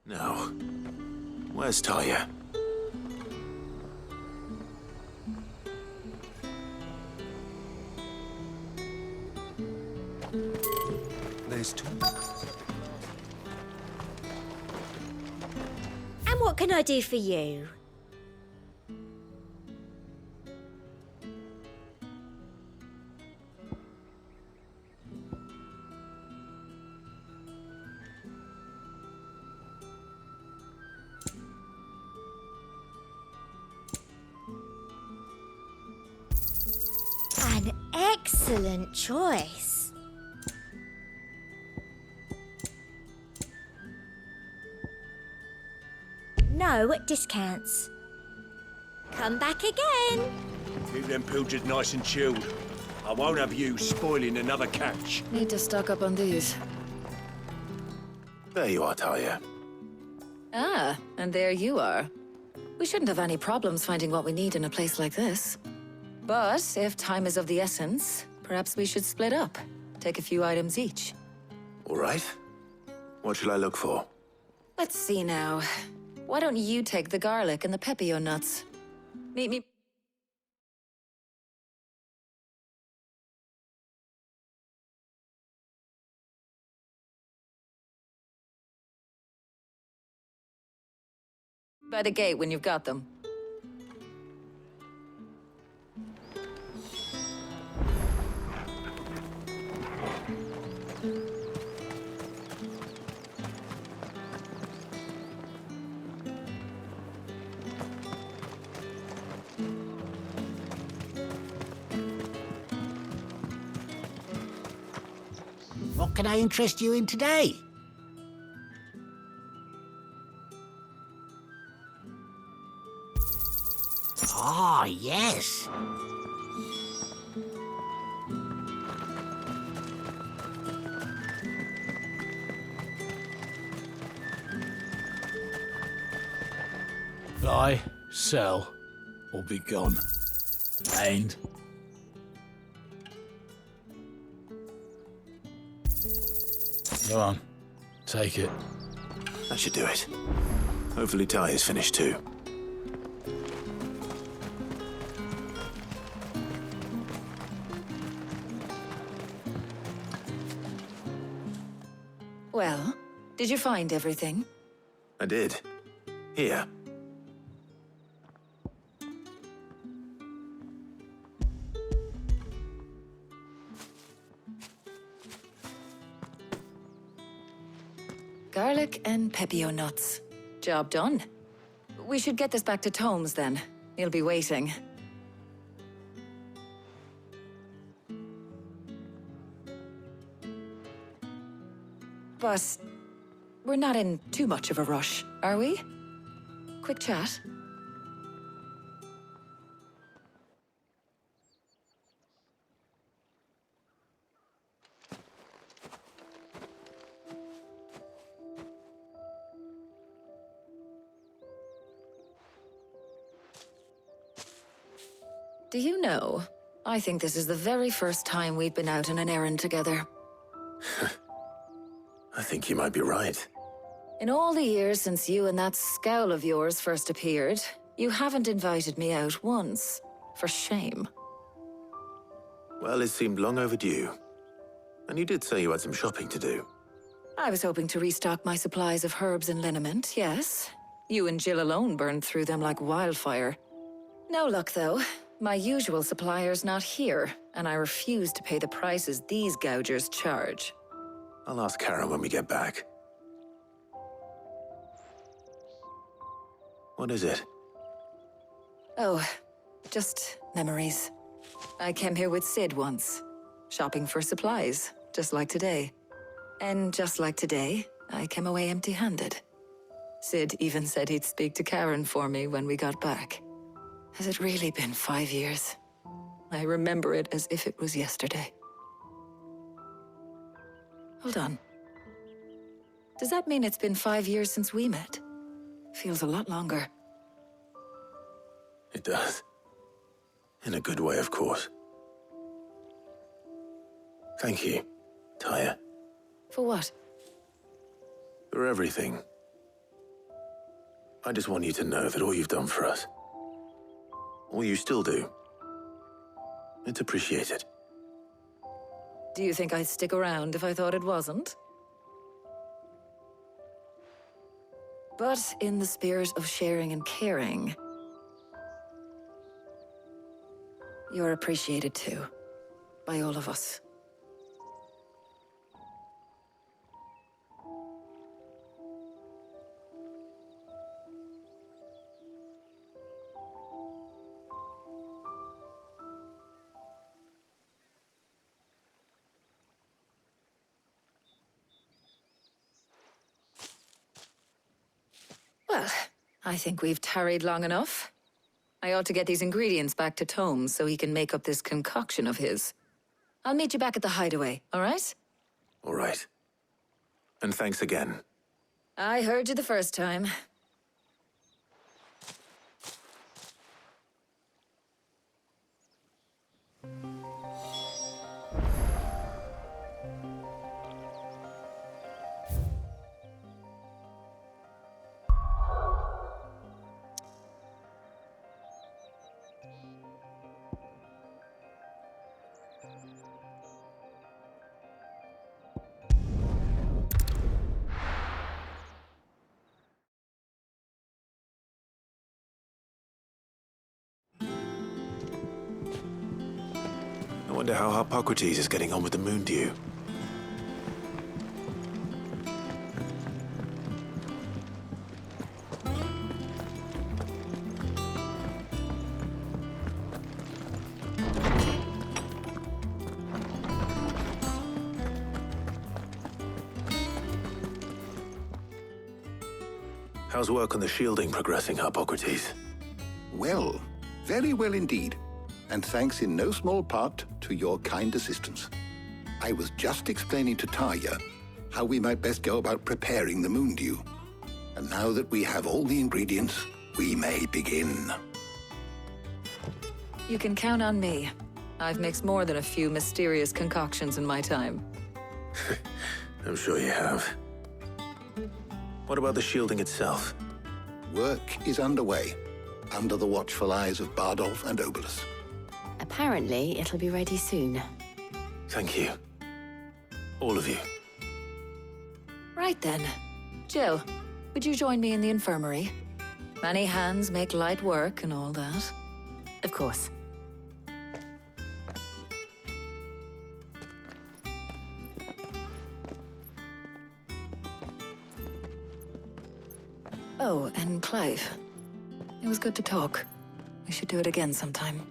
No. Where's Talia? There's two. And what can I do for you? An excellent choice. No discounts. Come back again. Keep them pilchards nice and chilled. I won't have you spoiling another catch. Need to stock up on these. There you are, Talia. Ah, and there you are. We shouldn't have any problems finding what we need in a place like this. But if time is of the essence, perhaps we should split up. Take a few items each. All right. What shall I look for? Let's see now. Why don't you take the garlic and the pepio nuts? Meet me by the gate when you've got them. What can I interest you in today? Ah, yes. Buy, sell, or be gone. And go on, take it. That should do it. Hopefully Talia's finished too. Well, did you find everything? I did. Here. Garlic and pepio nuts. Job done. We should get this back to Tomes then. He'll be waiting. But we're not in too much of a rush, are we? Quick chat. Do you know, I think this is the very first time we've been out on an errand together. I think you might be right. In all the years since you and that scowl of yours first appeared, you haven't invited me out once. For shame. Well, it seemed long overdue. And you did say you had some shopping to do. I was hoping to restock my supplies of herbs and liniment, yes. You and Jill alone burned through them like wildfire. No luck, though. My usual supplier's not here, and I refuse to pay the prices these gougers charge. I'll ask Karen when we get back. What is it? Oh, just memories. I came here with Sid once, shopping for supplies, just like today. And just like today, I came away empty-handed. Sid even said he'd speak to Karen for me when we got back. Has it really been 5 years? I remember it as if it was yesterday. Hold on. Does that mean it's been 5 years since we met? Feels a lot longer. It does. In a good way, of course. Thank you, Taya. For what? For everything. I just want you to know that all you've done for us, all you still do, it's appreciated. Do you think I'd stick around if I thought it wasn't? But in the spirit of sharing and caring, you're appreciated too, by all of us. Well, I think we've tarried long enough. I ought to get these ingredients back to Tome so he can make up this concoction of his. I'll meet you back at the hideaway, all right? All right. And thanks again. I heard you the first time. I wonder how Hippocrates is getting on with the moon dew. How's work on the shielding progressing, Hippocrates? Well, very well indeed. And thanks in no small part to your kind assistance. I was just explaining to Tarja how we might best go about preparing the moon dew. And now that we have all the ingredients, we may begin. You can count on me. I've mixed more than a few mysterious concoctions in my time. I'm sure you have. What about the shielding itself? Work is underway, under the watchful eyes of Bardolph and Obolus. Apparently, it'll be ready soon. Thank you. All of you. Right then. Jill, would you join me in the infirmary? Many hands make light work and all that. Of course. Oh, and Clive. It was good to talk. We should do it again sometime.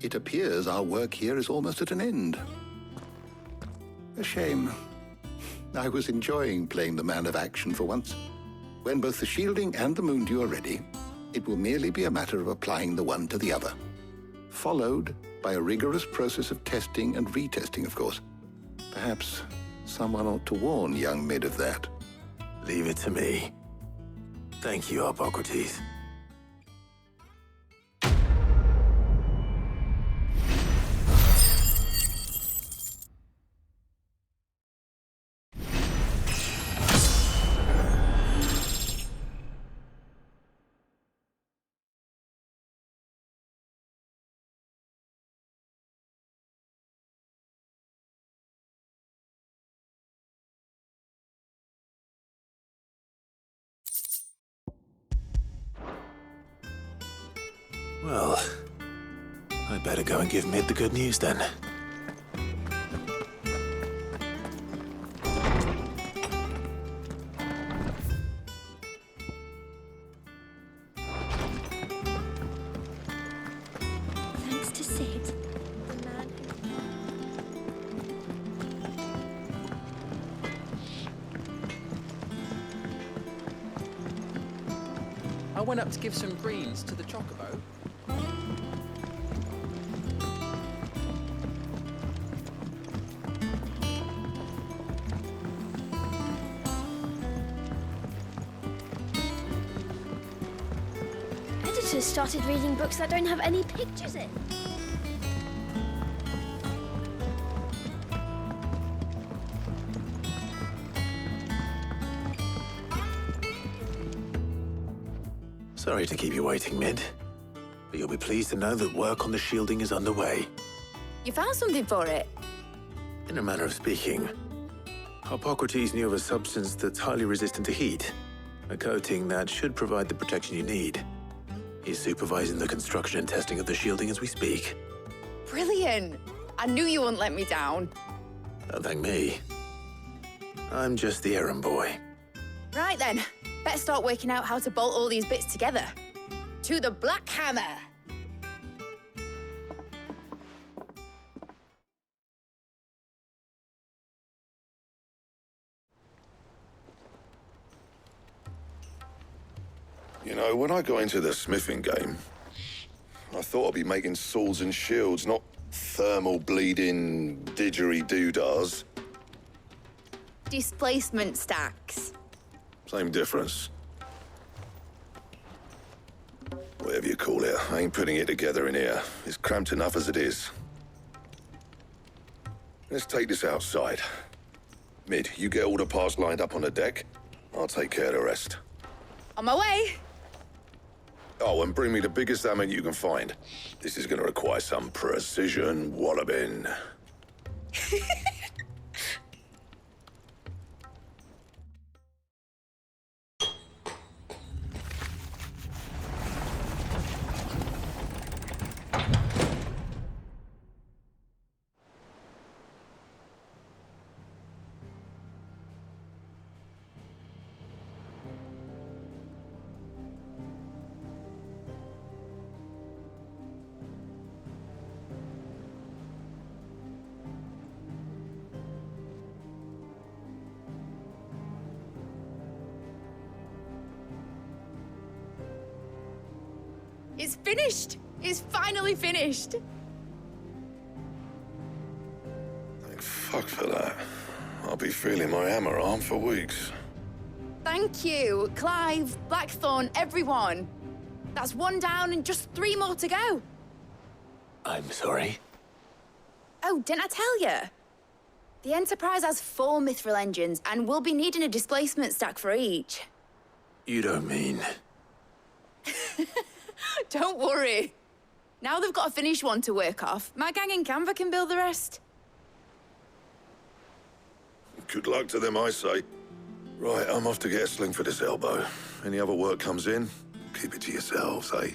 It appears our work here is almost at an end. A shame. I was enjoying playing the man of action for once. When both the shielding and the moon dew are ready, it will merely be a matter of applying the one to the other. Followed by a rigorous process of testing and retesting, of course. Perhaps someone ought to warn young Mid of that. Leave it to me. Thank you, Hippocrates. Well, I better go and give Mid the good news then. Thanks to Sid, the man I went up to give some greens to the chocobo. Editors started reading books that don't have any pictures in. Sorry to keep you waiting, Mid. But you'll be pleased to know that work on the shielding is underway. You found something for it? In a manner of speaking, Hippocrates knew of a substance that's highly resistant to heat. A coating that should provide the protection you need. He's supervising the construction and testing of the shielding as we speak. Brilliant! I knew you wouldn't let me down. Don't thank me. I'm just the errand boy. Right then, better start working out how to bolt all these bits together. To the Black Hammer! You know, when I got into the smithing game, I thought I'd be making swords and shields, not thermal bleeding didgeridoo-dahs. Displacement stacks. Same difference. Whatever you call it, I ain't putting it together in here. It's cramped enough as it is. Let's take this outside. Mid, you get all the parts lined up on the deck. I'll take care of the rest. On my way! Oh, and bring me the biggest hammer you can find. This is gonna require some precision walloping. It's finished! It's finally finished! Thank fuck for that. I'll be feeling my hammer arm for weeks. Thank you, Clive, Blackthorn, everyone. That's one down and just 3 more to go. I'm sorry. Oh, didn't I tell you? The Enterprise has 4 mithril engines and we'll be needing a displacement stack for each. You don't mean... Don't worry. Now they've got a finished one to work off, my gang in Canva can build the rest. Good luck to them, I say. Right, I'm off to get a sling for this elbow. Any other work comes in, keep it to yourselves, eh?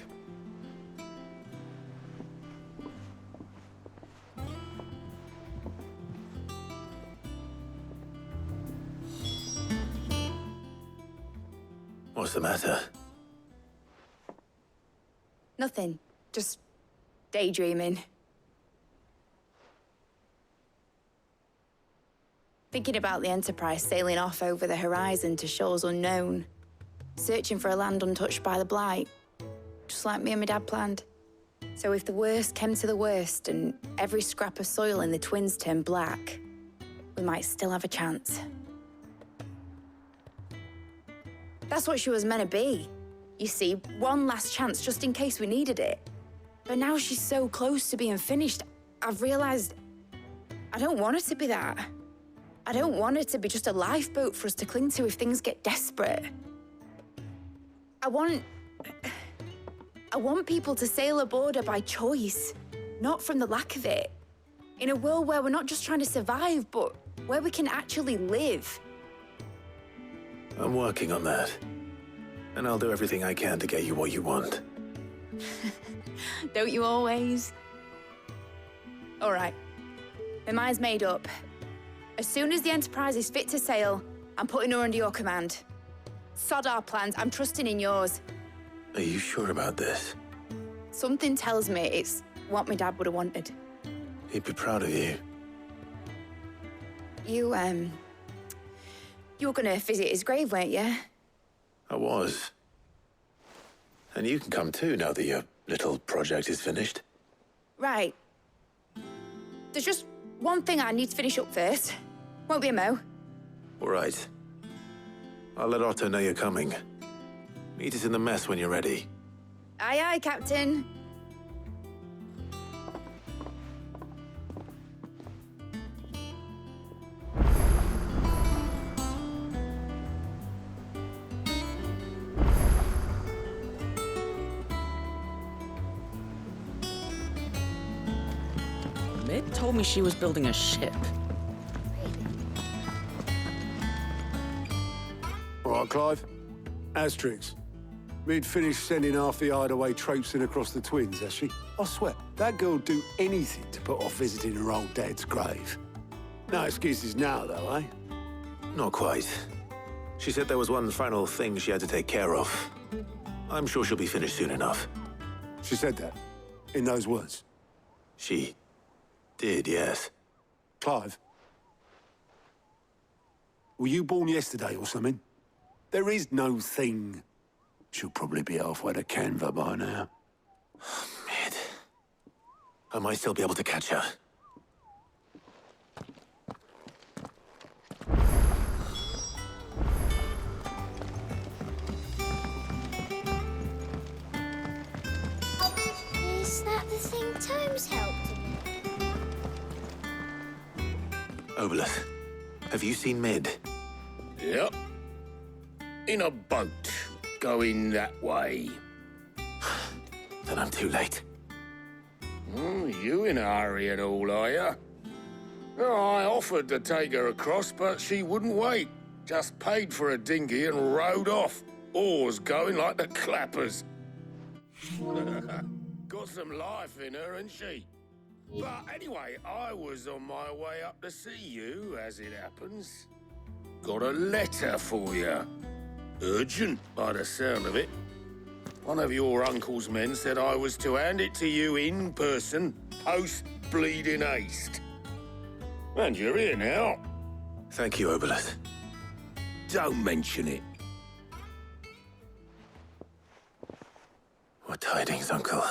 What's the matter? Nothing. Just daydreaming. Thinking about the Enterprise sailing off over the horizon to shores unknown. Searching for a land untouched by the Blight. Just like me and my dad planned. So if the worst came to the worst and every scrap of soil in the Twins turned black, we might still have a chance. That's what she was meant to be. You see, one last chance just in case we needed it. But now she's so close to being finished, I've realized I don't want it to be that. I don't want it to be just a lifeboat for us to cling to if things get desperate. I want people to sail aboard her by choice, not from the lack of it. In a world where we're not just trying to survive, but where we can actually live. I'm working on that. And I'll do everything I can to get you what you want. Don't you always? All right. My mind's made up. As soon as the Enterprise is fit to sail, I'm putting her under your command. Sod our plans, I'm trusting in yours. Are you sure about this? Something tells me it's what my dad would have wanted. He'd be proud of you. You were gonna visit his grave, weren't you? I was. And you can come too now that your little project is finished. Right. There's just one thing I need to finish up first. Won't be a mo. All right. I'll let Otto know you're coming. Meet us in the mess when you're ready. Aye, aye, Captain. Mid told me she was building a ship. All right, Clive. Asterix. Mid finished sending half the hideaway traipsing across the twins, has she? I swear, that girl'd do anything to put off visiting her old dad's grave. No excuses now, though, eh? Not quite. She said there was one final thing she had to take care of. I'm sure she'll be finished soon enough. She said that? In those words? She did, yes. Clive? Were you born yesterday or something? There is no thing. She'll probably be halfway to Canva by now. Mid. I might still be able to catch her. Is that the thing Tomes helped him with? Obelus, have you seen Mid? Yep. In a boat, going that way. Then I'm too late. You in a hurry and all, are you? I offered to take her across, but she wouldn't wait. Just paid for a dinghy and rowed off. Oars going like the clappers. Got some life in her, ain't she? But anyway, I was on my way up to see you, as it happens. Got a letter for you. Urgent, by the sound of it. One of your uncle's men said I was to hand it to you in person, post-bleeding haste. And you're here now. Thank you, Obelus. Don't mention it. What tidings, Uncle?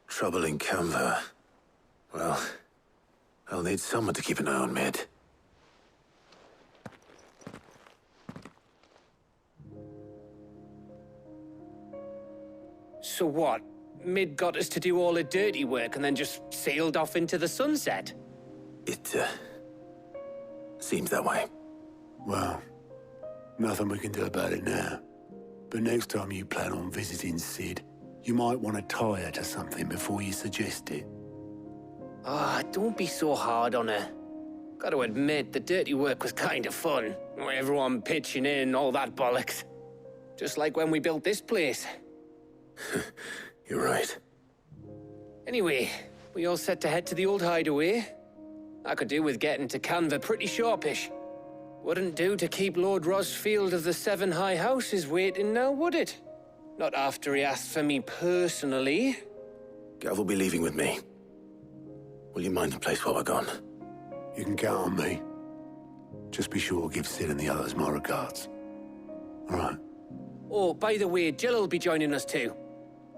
Trouble in Canva. Well, I'll need someone to keep an eye on Mid. So what? Mid got us to do all the dirty work and then just sailed off into the sunset? It, seems that way. Well, nothing we can do about it now. But next time you plan on visiting Sid, you might want to tie her to something before you suggest it. Ah, don't be so hard on her. Got to admit, the dirty work was kind of fun. Everyone pitching in, all that bollocks. Just like when we built this place. You're right. Anyway, we all set to head to the old hideaway. I could do with getting to Canva pretty sharpish. Wouldn't do to keep Lord Rosfield of the Seven High Houses waiting now, would it? Not after he asked for me personally. Gav will be leaving with me. Will you mind the place while we're gone? You can count on me. Just be sure to give Sid and the others my regards. All right. Oh, by the way, Jill will be joining us too.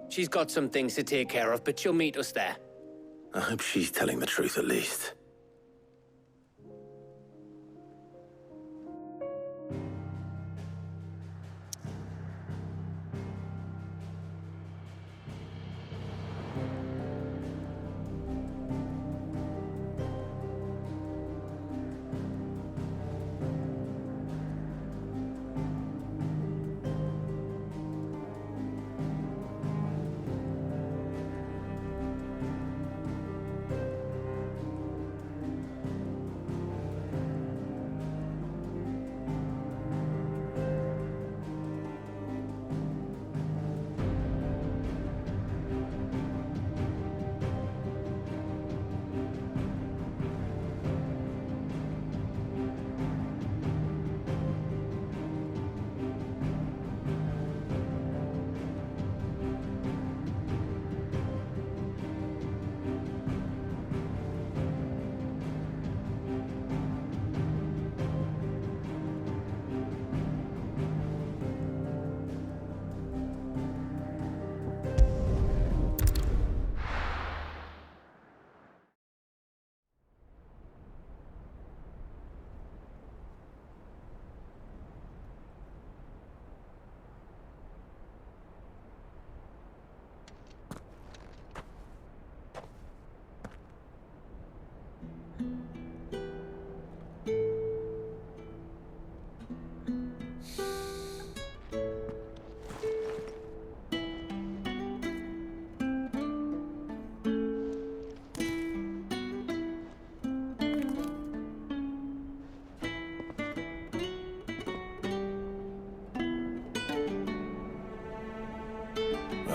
She's got some things to take care of, but she'll meet us there. I hope she's telling the truth at least.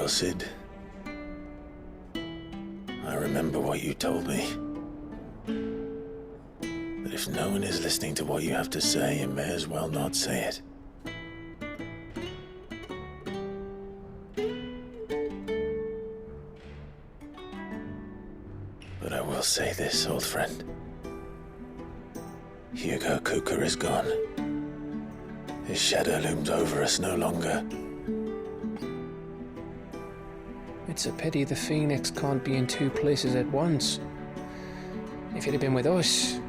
well, Sid. I remember what you told me. But if no one is listening to what you have to say, you may as well not say it. But I will say this, old friend. Hugo Kuka is gone. His shadow looms over us no longer. It's a pity the Phoenix can't be in two places at once. If he'd have been with us,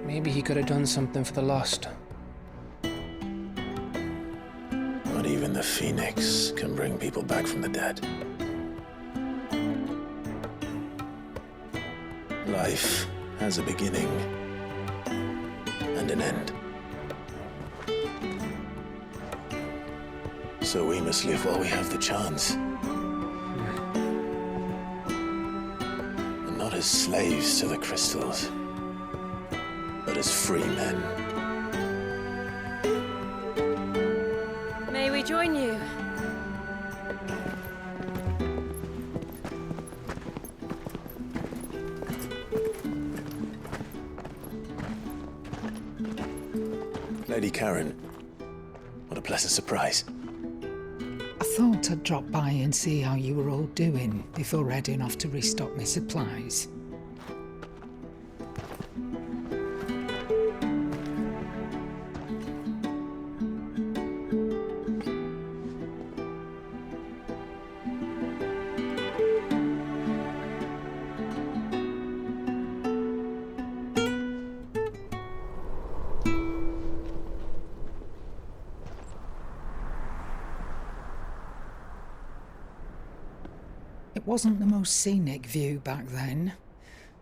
maybe he could have done something for the lost. Not even the Phoenix can bring people back from the dead. Life has a beginning and an end. So we must live while we have the chance. And not as slaves to the crystals, but as free men. May we join you? Lady Karen, what a pleasant surprise. I thought I'd drop by and see how you were all doing before heading off to restock my supplies. It wasn't the most scenic view back then,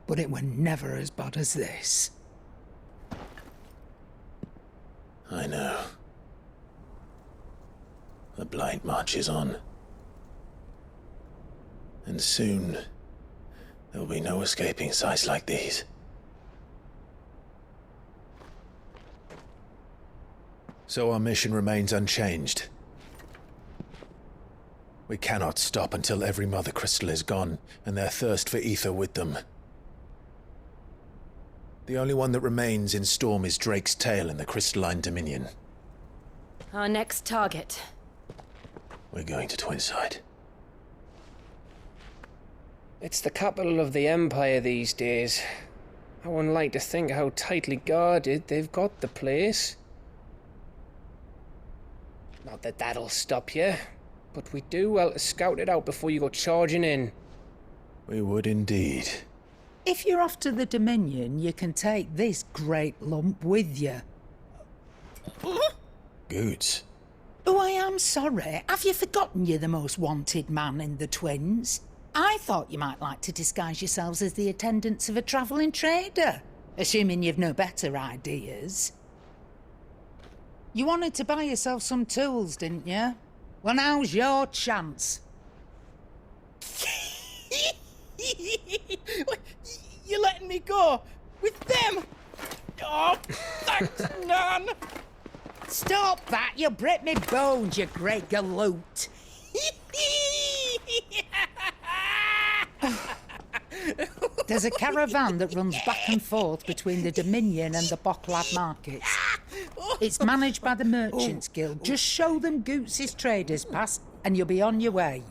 but it were never as bad as this. I know. The blight marches on. And soon, there will be no escaping sights like these. So our mission remains unchanged. We cannot stop until every Mother Crystal is gone, and their thirst for ether with them. The only one that remains in Storm is Drake's tail in the Crystalline Dominion. Our next target. We're going to Twinside. It's the capital of the Empire these days. I wouldn't like to think how tightly guarded they've got the place. Not that that'll stop you. But we do well to scout it out before you go charging in. We would indeed. If you're off to the Dominion, you can take this great lump with you. Goods. Oh, I am sorry. Have you forgotten you're the most wanted man in the Twins? I thought you might like to disguise yourselves as the attendants of a travelling trader, assuming you've no better ideas. You wanted to buy yourself some tools, didn't you? Well, now's your chance. You're letting me go? With them? Oh, thanks, Nan! Stop that! You'll break me bones, you great galoot! There's a caravan that runs back and forth between the Dominion and the Bocklad markets. It's managed by the Merchants Guild. Just show them Goots' traders pass and you'll be on your way.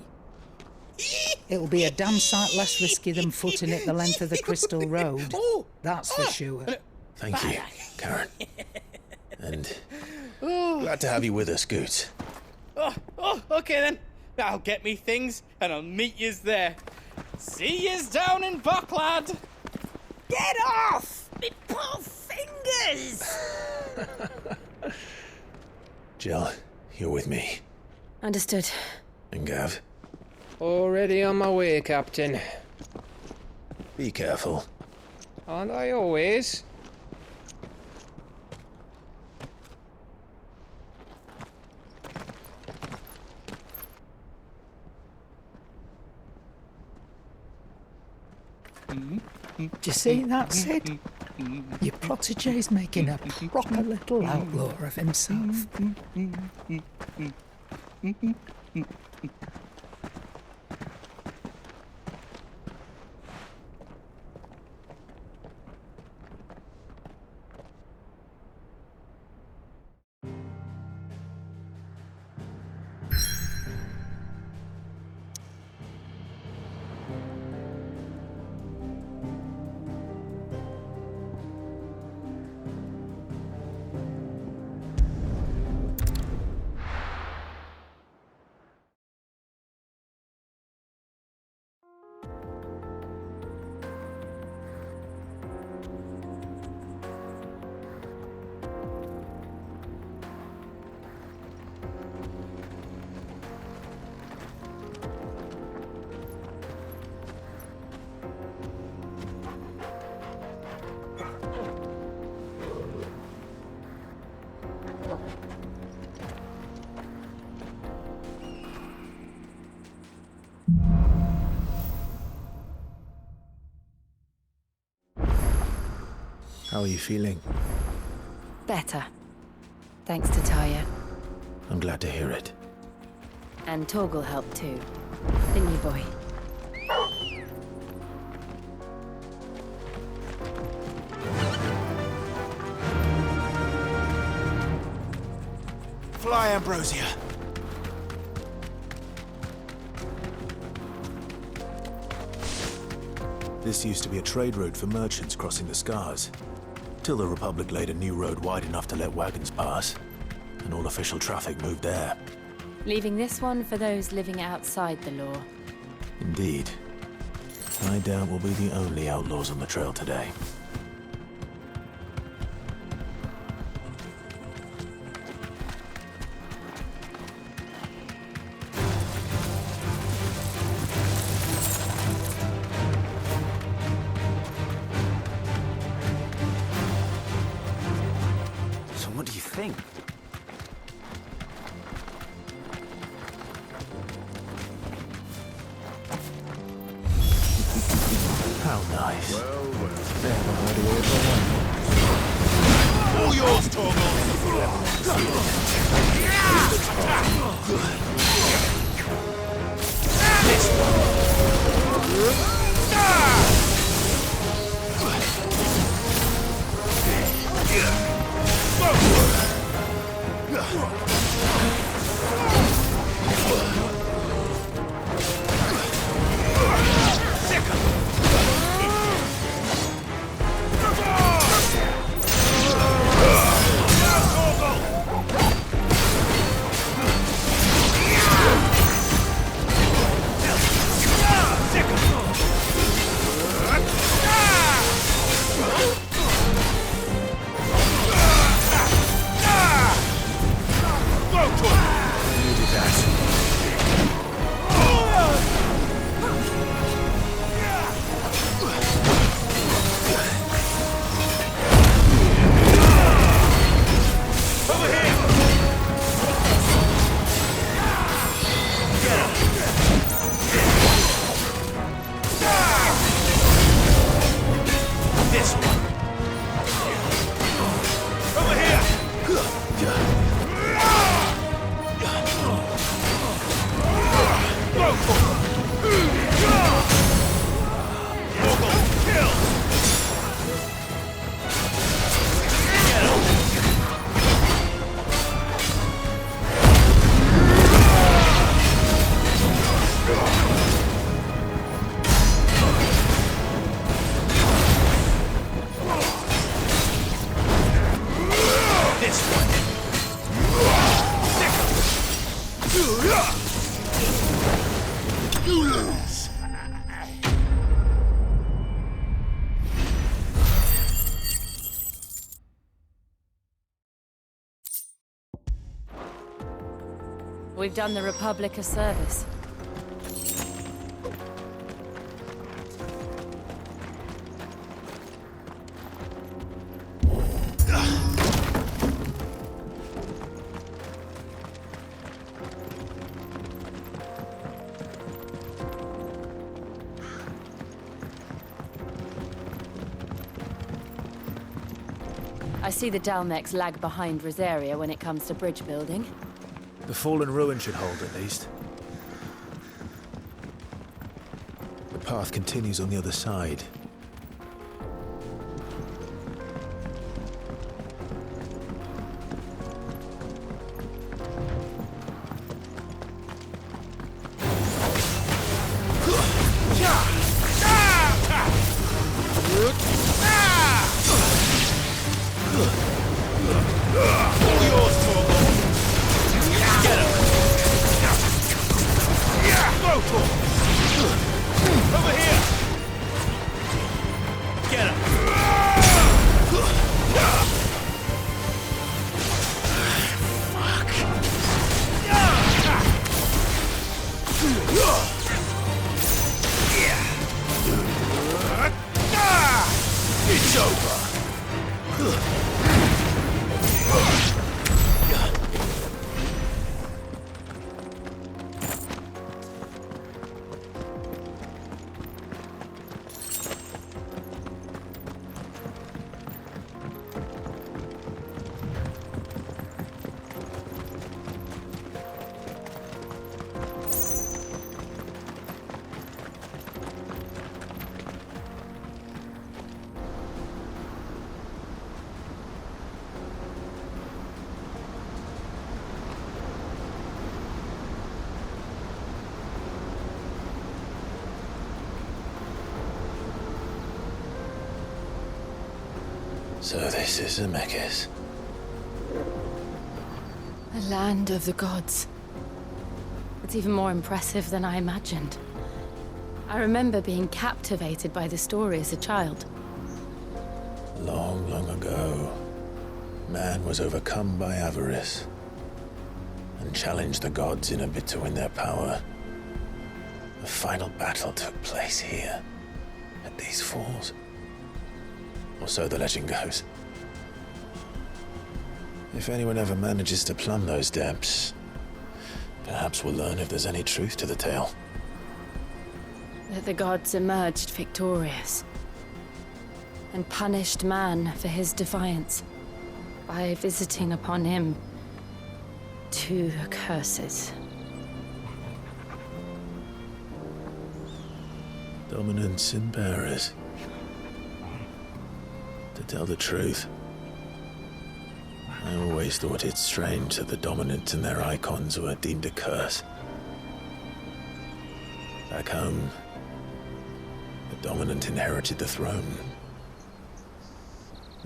It'll be a damn sight less risky than footing it the length of the Crystal Road. That's for sure. Thank you, Karen. And glad to have you with us, Goots. Okay then. I'll get me things and I'll meet yous there. See yous down in Bocklad. Get off! Me poor fingers! Jill, you're with me. Understood. And Gav? Already on my way, Captain. Be careful. Aren't I always? Do you see that, Sid? Your protege's making a proper little outlaw of himself. How are you feeling? Better. Thanks to Taya. I'm glad to hear it. And Torgal helped too. Didn't you, boy? Fly, Ambrosia. This used to be a trade route for merchants crossing the Scars, till the Republic laid a new road wide enough to let wagons pass, and all official traffic moved there. Leaving this one for those living outside the law. Indeed. I doubt we'll be the only outlaws on the trail today. So what do you think? How nice. Well, well. They haven't heard away for All yours, Torgal! We've done the Republic a service. I see the Dalmex lag behind Rosaria when it comes to bridge building. The fallen ruin should hold, at least. The path continues on the other side. It's over! So this is Zemeckis. The land of the gods. It's even more impressive than I imagined. I remember being captivated by the story as a child. Long, long ago, man was overcome by avarice and challenged the gods in a bid to win their power. The final battle took place here, at these falls. Or so the legend goes. If anyone ever manages to plumb those depths, perhaps we'll learn if there's any truth to the tale. That the gods emerged victorious and punished man for his defiance by visiting upon him two curses. Dominance and bearers. To tell the truth, I always thought it strange that the dominant and their icons were deemed a curse. Back home, the dominant inherited the throne.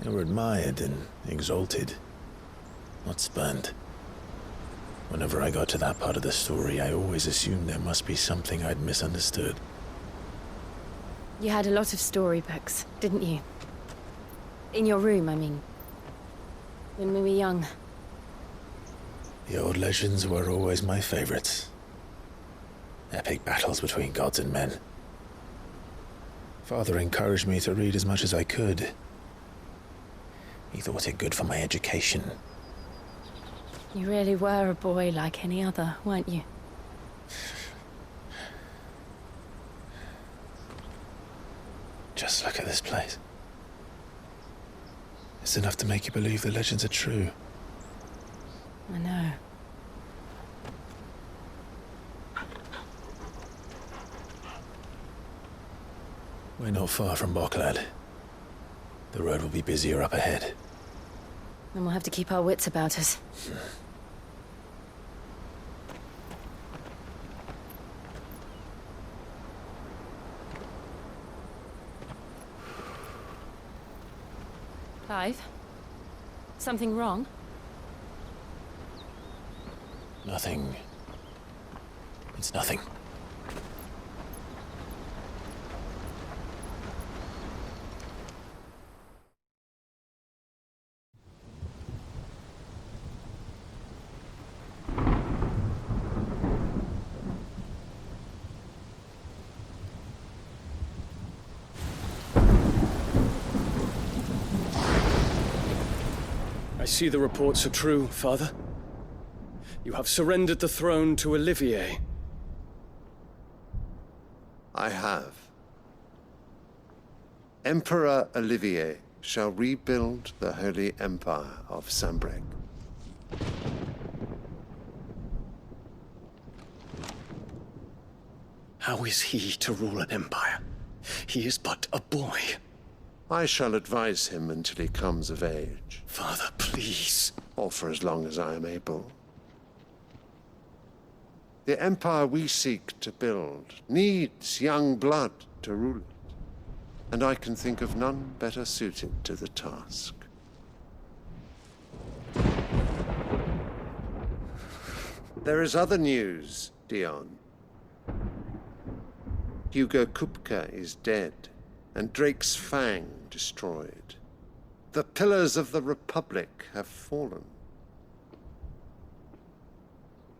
They were admired and exalted, not spurned. Whenever I got to that part of the story, I always assumed there must be something I'd misunderstood. You had a lot of storybooks, didn't you? In your room, I mean. When we were young. The old legends were always my favorites. Epic battles between gods and men. Father encouraged me to read as much as I could. He thought it good for my education. You really were a boy like any other, weren't you? Just look at this place. It's enough to make you believe the legends are true. I know. We're not far from Boklad. The road will be busier up ahead. And we'll have to keep our wits about us. Clive? Something wrong? Nothing. It's nothing. I see the reports are true, Father. You have surrendered the throne to Olivier. I have. Emperor Olivier shall rebuild the Holy Empire of Sambrec. How is he to rule an empire? He is but a boy. I shall advise him until he comes of age. Father, please. Or for as long as I am able. The empire we seek to build needs young blood to rule it, and I can think of none better suited to the task. There is other news, Dion. Hugo Kupka is dead, and Drake's Fang destroyed. The pillars of the Republic have fallen.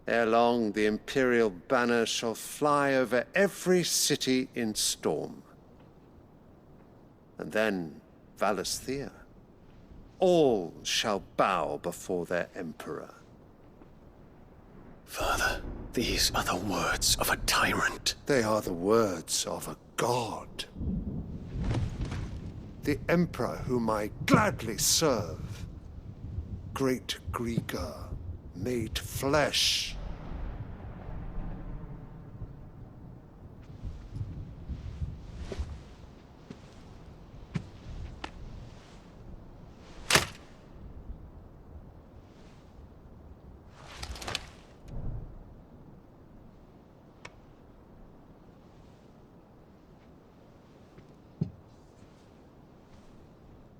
Ere long, the Imperial banner shall fly over every city in Storm. And then Valisthea. All shall bow before their Emperor. Father, these are the words of a tyrant. They are the words of a god. The Emperor whom I gladly serve. Great Grieger, made flesh.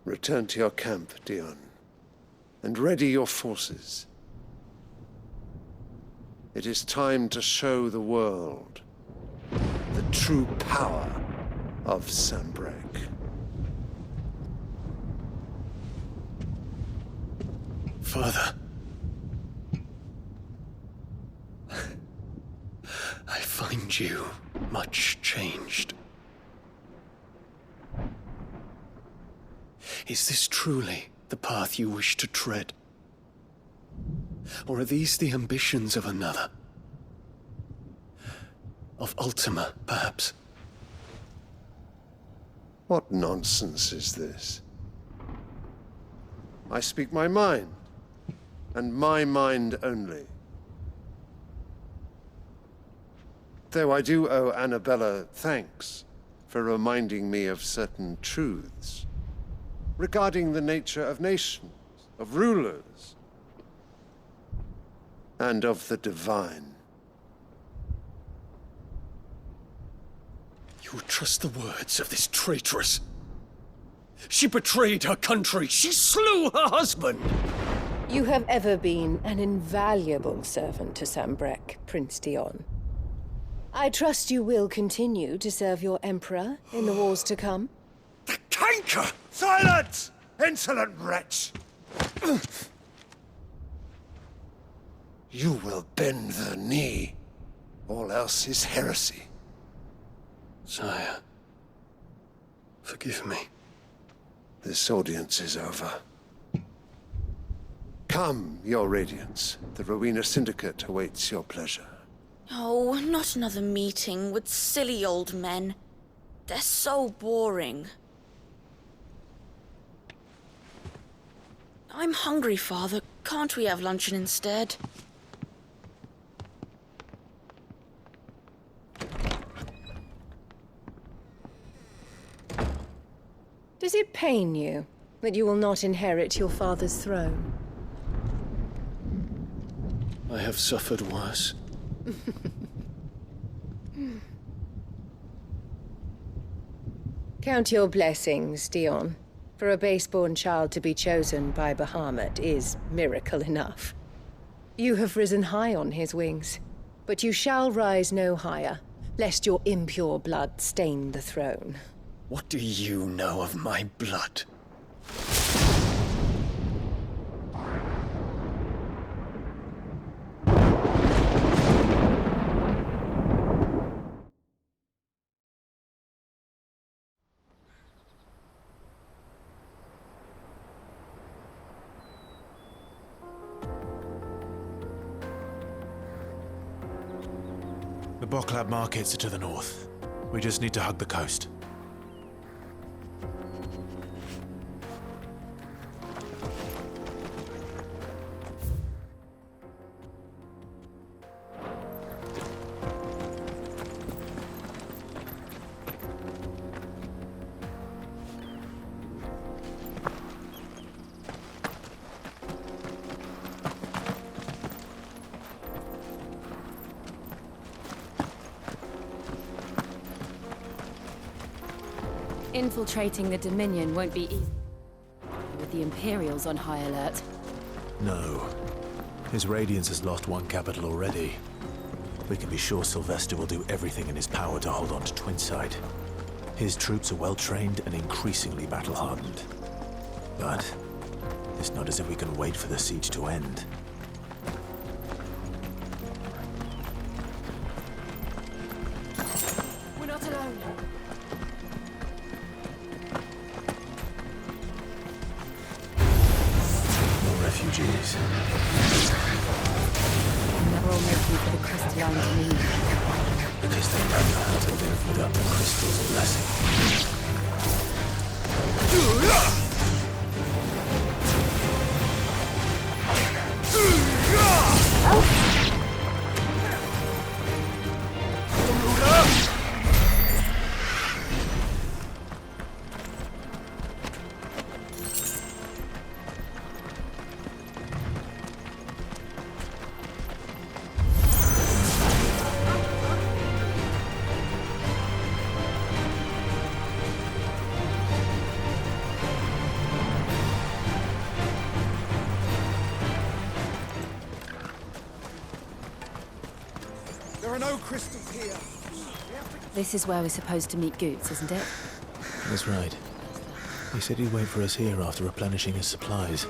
Return to your camp, Dion, and ready your forces. It is time to show the world the true power of Sanbreque. Father. I find you much changed. Is this truly the path you wish to tread? Or are these the ambitions of another? Of Ultima, perhaps? What nonsense is this? I speak my mind, and my mind only. Though I do owe Annabella thanks for reminding me of certain truths regarding the nature of nations, of rulers, and of the divine. You would trust the words of this traitress? She betrayed her country. She slew her husband. You have ever been an invaluable servant to Sanbreque, Prince Dion. I trust you will continue to serve your Emperor in the wars to come. The canker! Silence! Insolent wretch! You will bend the knee. All else is heresy. Sire, forgive me. This audience is over. Come, your Radiance. The Rowena Syndicate awaits your pleasure. Oh, not another meeting with silly old men. They're so boring. I'm hungry, Father. Can't we have luncheon instead? Does it pain you that you will not inherit your father's throne? I have suffered worse. Count your blessings, Dion. For a base-born child to be chosen by Bahamut is miracle enough. You have risen high on his wings, but you shall rise no higher, lest your impure blood stain the throne. What do you know of my blood? The Boklab markets are to the north. We just need to hug the coast. Infiltrating the Dominion won't be easy with the Imperials on high alert. No. His Radiance has lost one capital already. We can be sure Sylvester will do everything in his power to hold on to Twinside. His troops are well-trained and increasingly battle-hardened. But it's not as if we can wait for the siege to end. We're not alone. Refugees. And they're all making for the crystalline dominion. Because they don't know how to live without the crystal's blessing. no crystals here. This is where we're supposed to meet Goots, isn't it? That's right. He said he'd wait for us here after replenishing his supplies.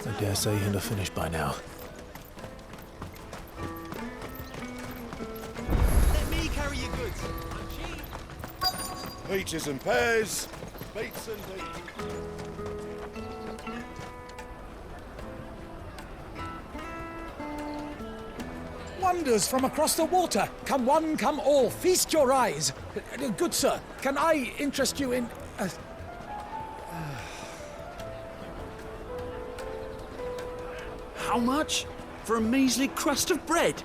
I dare say he'll have finished by now. Let me carry your goods. I'm cheap. Peaches and pears. Beets and beets. Wonders from across the water. Come one, come all. Feast your eyes. Good sir, can I interest you in... How much? For a measly crust of bread?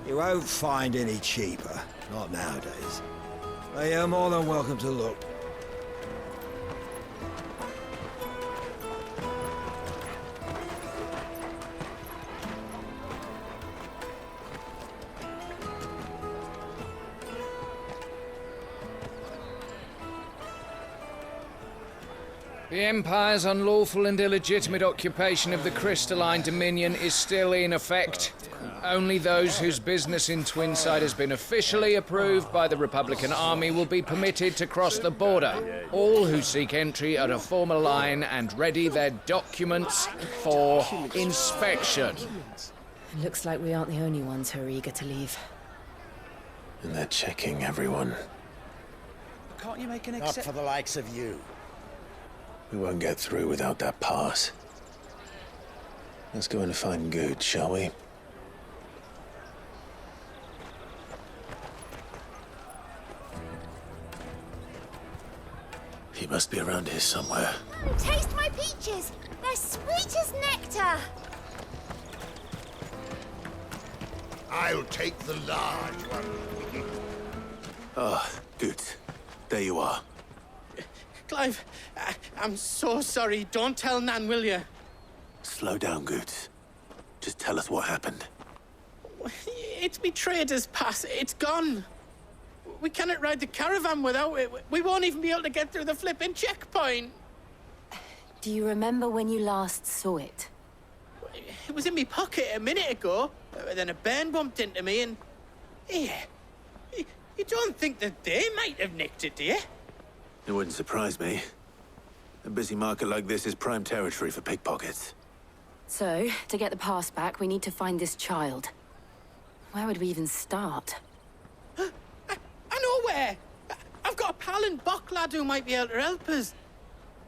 You won't find any cheaper. Not nowadays. But you're more than welcome to look. The Empire's unlawful and illegitimate occupation of the Crystalline Dominion is still in effect. Only those whose business in Twinside has been officially approved by the Republican Army will be permitted to cross the border. All who seek entry are to form a line and ready their documents for inspection. It looks like we aren't the only ones who are eager to leave. And they're checking everyone. Can't you make an Not for the likes of you. We won't get through without that pass. Let's go and find Good, shall we? He must be around here somewhere. Taste my peaches! They're sweet as nectar! I'll take the large one. Ah, Good. There you are. Clive, I'm so sorry. Don't tell Nan, will you? Slow down, Goots. Just tell us what happened. It's me trader's pass. It's gone. We cannot ride the caravan without it. We won't even be able to get through the flipping checkpoint. Do you remember when you last saw it? It was in my pocket a minute ago. Then a bairn bumped into me and... Yeah. You don't think that they might have nicked it, do you? It wouldn't surprise me. A busy market like this is prime territory for pickpockets. So, to get the pass back, we need to find this child. Where would we even start? I know where! I've got a pal in Bocklad who might be able to help us.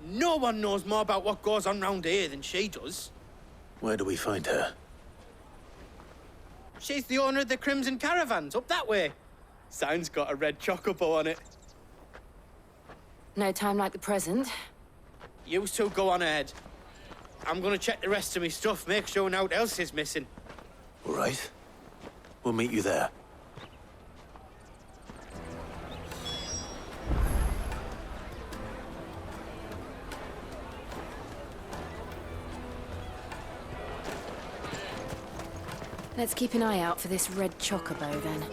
No one knows more about what goes on round here than she does. Where do we find her? She's the owner of the Crimson Caravans, up that way. Sign's got a red chocobo on it. No time like the present. You two go on ahead. I'm gonna check the rest of my stuff, make sure no one else is missing. All right. We'll meet you there. Let's keep an eye out for this red chocobo, then.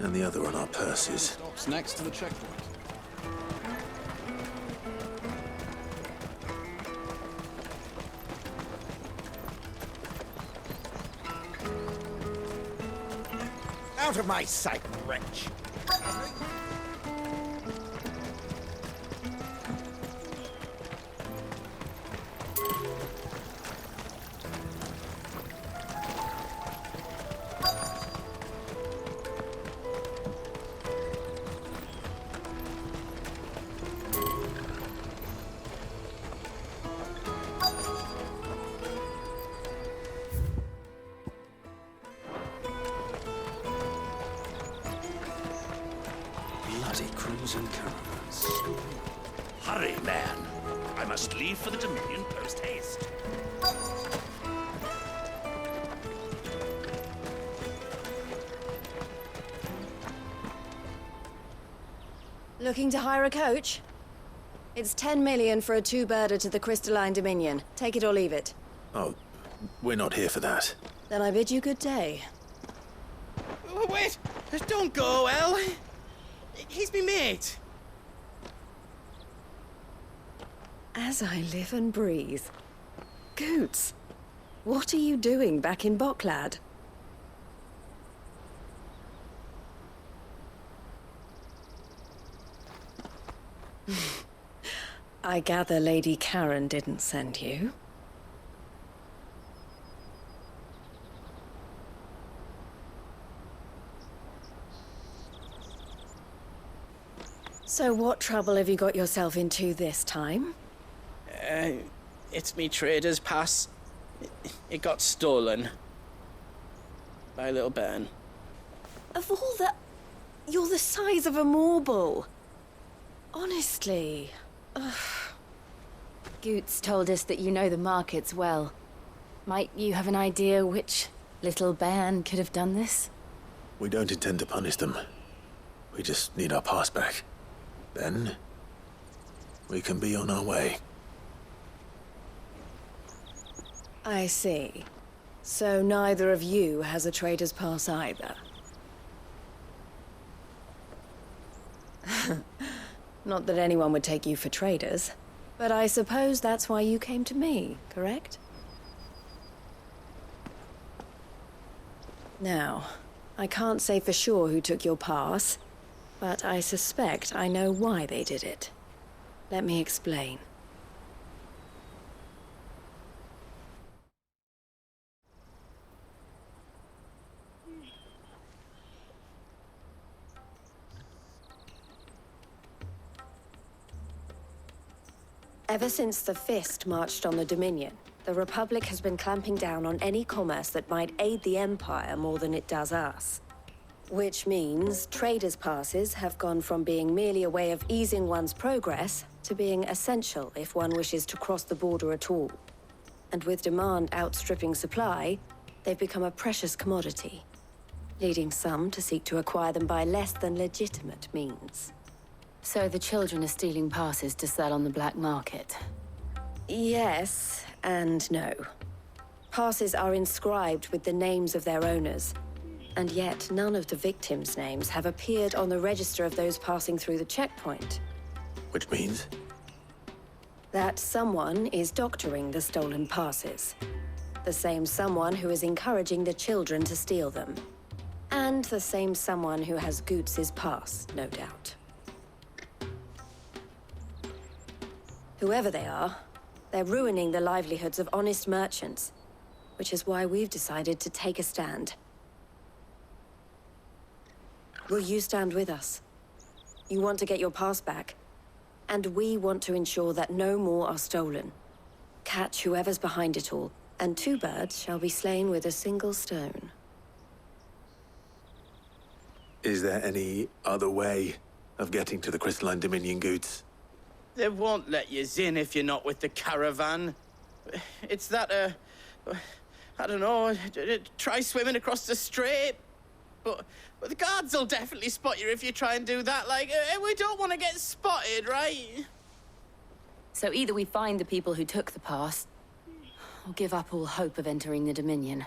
And the other on our purses. Stops next to the checkpoint. Out of my sight, wretch! Bloody crimson caravans. Hurry, man. I must leave for the Dominion post-haste. Looking to hire a coach? It's 10 million for a two-birder to the Crystalline Dominion. Take it or leave it. Oh, we're not here for that. Then I bid you good day. Wait! Don't go, El! He's me mate. As I live and breathe. Goots, what are you doing back in Bocklad? I gather Lady Karen didn't send you. So what trouble have you got yourself into this time? It's me trader's pass. It got stolen. By a little bairn. Of all the... You're the size of a marble. Honestly. Ugh. Goots told us that you know the markets well. Might you have an idea which little bairn could have done this? We don't intend to punish them. We just need our pass back. Then, we can be on our way. I see. So neither of you has a trader's pass either. Not that anyone would take you for traders, but I suppose that's why you came to me, correct? Now, I can't say for sure who took your pass, but I suspect I know why they did it. Let me explain. Ever since the Fist marched on the Dominion, the Republic has been clamping down on any commerce that might aid the Empire more than it does us. Which means traders' passes have gone from being merely a way of easing one's progress to being essential if one wishes to cross the border at all. And with demand outstripping supply, they've become a precious commodity, leading some to seek to acquire them by less than legitimate means. So the children are stealing passes to sell on the black market? Yes and no. Passes are inscribed with the names of their owners, and yet none of the victims' names have appeared on the register of those passing through the checkpoint. Which means? That someone is doctoring the stolen passes. The same someone who is encouraging the children to steal them. And the same someone who has Goots' pass, no doubt. Whoever they are, they're ruining the livelihoods of honest merchants, which is why we've decided to take a stand. Will you stand with us? You want to get your pass back, and we want to ensure that no more are stolen. Catch whoever's behind it all, and 2 birds shall be slain with a single stone. Is there any other way of getting to the Crystalline Dominion, Goots? They won't let you in if you're not with the caravan. It's that, I don't know, try swimming across the strait. But the guards will definitely spot you if you try and do that. Like, we don't want to get spotted, right? So either we find the people who took the pass, or give up all hope of entering the Dominion.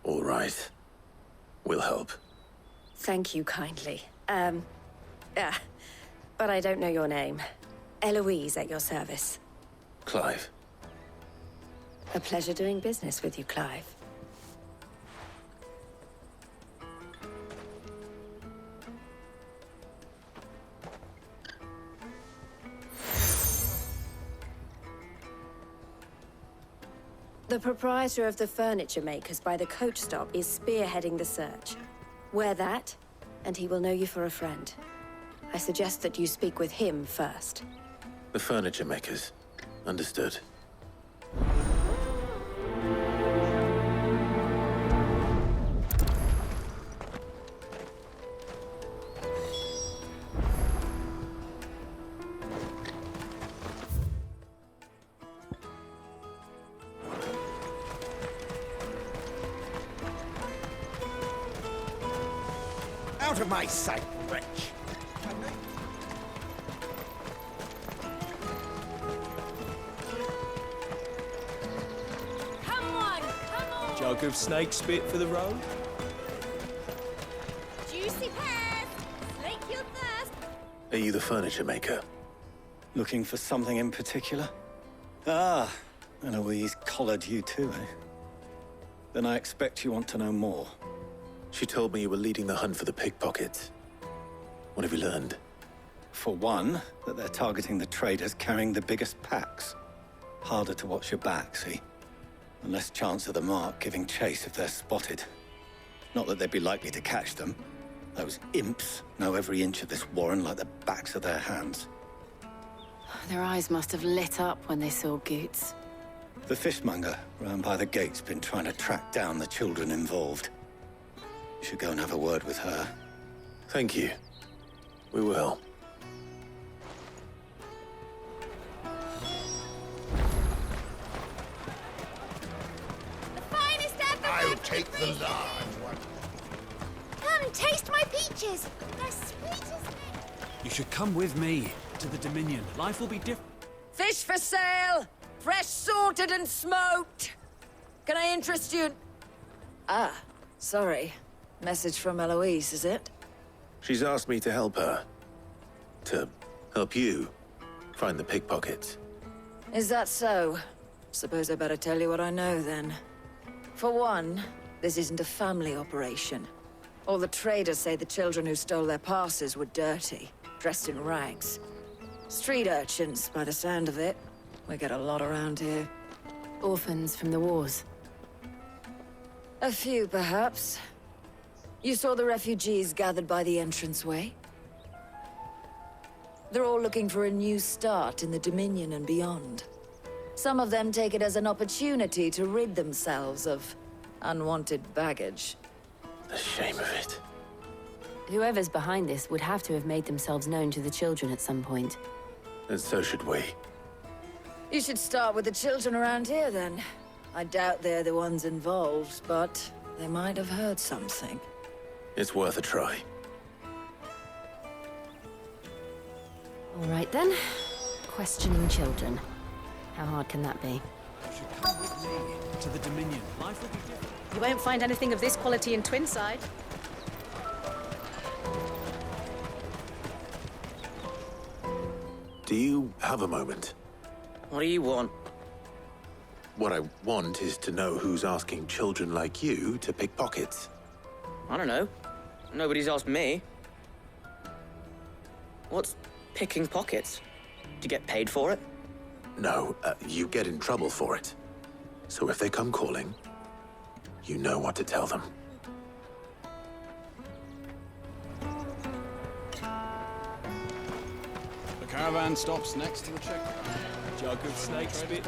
All right. We'll help. Thank you kindly. But I don't know your name. Eloise at your service. Clive. A pleasure doing business with you, Clive. The proprietor of the furniture makers by the coach stop is spearheading the search. Wear that, and he will know you for a friend. I suggest that you speak with him first. The furniture makers. Understood. Out of my sight, wretch! Come on! Jug of snake spit for the road? Juicy pears! Slake your thirst! Are you the furniture maker? Looking for something in particular? Ah, Eloise collared you too, eh? Then I expect you want to know more. She told me you were leading the hunt for the pickpockets. What have you learned? For one, that they're targeting the traders carrying the biggest packs. Harder to watch your back, see? And less chance of the mark giving chase if they're spotted. Not that they'd be likely to catch them. Those imps know every inch of this warren like the backs of their hands. Their eyes must have lit up when they saw Goots. The fishmonger round by the gate's been trying to track down the children involved. You should go and have a word with her. Thank you. We will. The finest ever. I'll take the large one. Come, taste my peaches. They're sweet as milk. You should come with me to the Dominion. Life will be different. Fish for sale! Fresh sorted and smoked! Can I interest you? Ah, sorry. Message from Eloise, is it? She's asked me to help her. To help you find the pickpockets. Is that so? Suppose I better tell you what I know, then. For one, this isn't a family operation. All the traders say the children who stole their passes were dirty, dressed in rags. Street urchins, by the sound of it. We get a lot around here. Orphans from the wars. A few, perhaps. You saw the refugees gathered by the entranceway? They're all looking for a new start in the Dominion and beyond. Some of them take it as an opportunity to rid themselves of unwanted baggage. The shame of it. Whoever's behind this would have to have made themselves known to the children at some point. And so should we. You should start with the children around here, then. I doubt they're the ones involved, but they might have heard something. It's worth a try. All right, then. Questioning children. How hard can that be? You should come with me to the Dominion. Life will be different. You won't find anything of this quality in Twinside. Do you have a moment? What do you want? What I want is to know who's asking children like you to pick pockets. I don't know. Nobody's asked me. What's picking pockets? Do you get paid for it? No, you get in trouble for it. So if they come calling, you know what to tell them. The caravan stops next to the checkpoint. Jug of snake spit.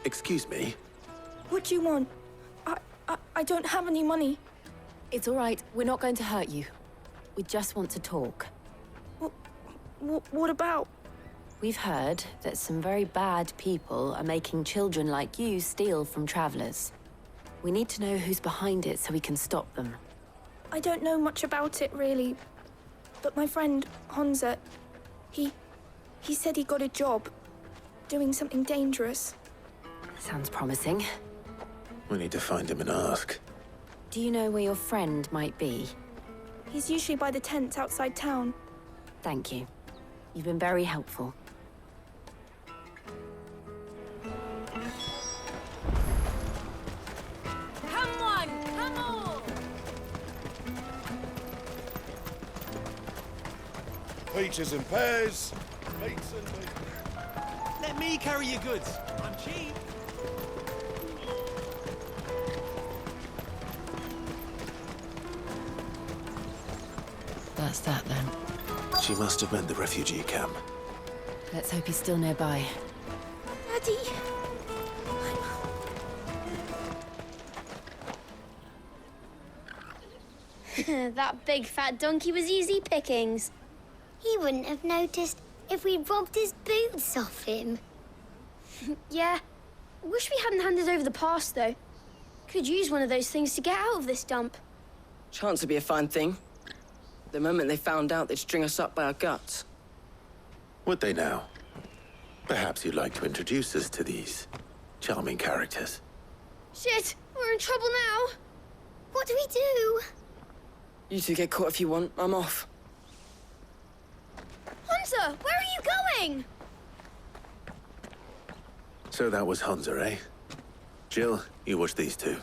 Excuse me? What do you want? I don't have any money. It's all right. We're not going to hurt you. We just want to talk. What about? We've heard that some very bad people are making children like you steal from travelers. We need to know who's behind it so we can stop them. I don't know much about it, really. But my friend, Honza, he said he got a job doing something dangerous. Sounds promising. We need to find him and ask. Do you know where your friend might be? He's usually by the tents outside town. Thank you. You've been very helpful. Come on! Come on! Peaches and pears. Meats and meat. Let me carry your goods. I'm cheap. That's that, then. She must have meant the refugee camp. Let's hope he's still nearby. Daddy! That big fat donkey was easy pickings. He wouldn't have noticed if we'd robbed his boots off him. Yeah. Wish we hadn't handed over the pass, though. Could use one of those things to get out of this dump. Chance would be a fine thing. The moment they found out, they'd string us up by our guts. Would they now? Perhaps you'd like to introduce us to these charming characters. Shit, we're in trouble now. What do we do? You two get caught if you want. I'm off. Hunter, where are you going? So that was Hunter, eh? Jill, you watch these two.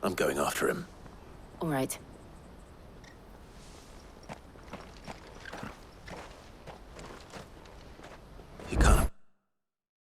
I'm going after him. All right.